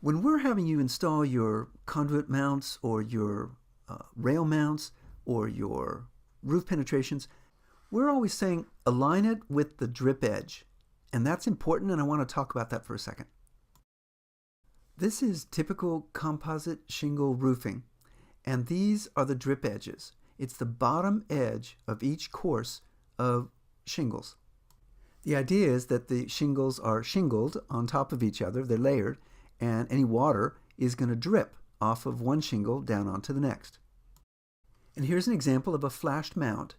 When we're having you install your conduit mounts or your rail mounts or your roof penetrations, we're always saying align it with the drip edge. And that's important, and I want to talk about that for a second. This is typical composite shingle roofing, and these are the drip edges. It's the bottom edge of each course of shingles. The idea is that the shingles are shingled on top of each other, they're layered, and any water is going to drip off of one shingle down onto the next. And here's an example of a flashed mount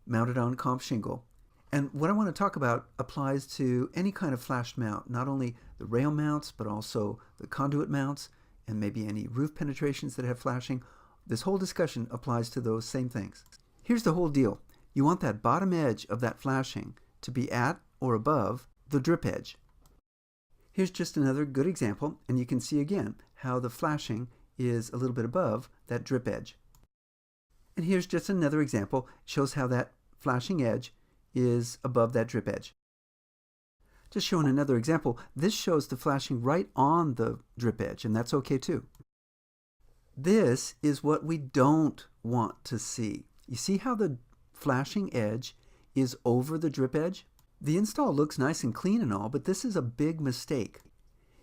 mounted on comp shingle. And what I want to talk about applies to any kind of flashed mount, not only the rail mounts, but also the conduit mounts and maybe any roof penetrations that have flashing. This whole discussion applies to those same things. Here's the whole deal. You want that bottom edge of that flashing to be at or above the drip edge. Here's just another good example, and you can see again how the flashing is a little bit above that drip edge. And here's just another example, shows how that flashing edge is above that drip edge. Just showing another example, this shows the flashing right on the drip edge, and that's okay too. This is what we don't want to see. You see how the flashing edge is over the drip edge? The install looks nice and clean and all, but this is a big mistake.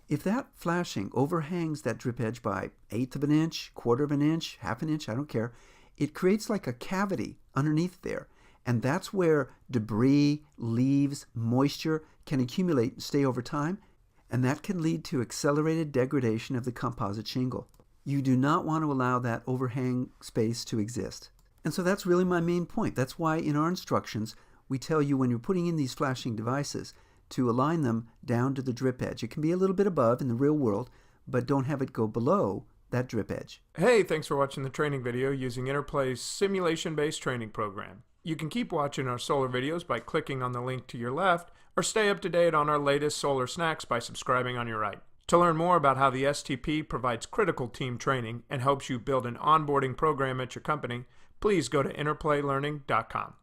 If that flashing overhangs that drip edge by 1/8 of an inch, 1/4 of an inch, 1/2 an inch, I don't care, it creates like a cavity underneath there. And that's where debris, leaves, moisture can accumulate and stay over time, and that can lead to accelerated degradation of the composite shingle. You do not want to allow that overhang space to exist. And so that's really my main point. That's why in our instructions, we tell you when you're putting in these flashing devices to align them down to the drip edge. It can be a little bit above in the real world, but don't have it go below that drip edge. Hey, thanks for watching the training video using Interplay's simulation-based training program. You can keep watching our solar videos by clicking on the link to your left, or stay up to date on our latest solar snacks by subscribing on your right. To learn more about how the STP provides critical team training and helps you build an onboarding program at your company, please go to interplaylearning.com.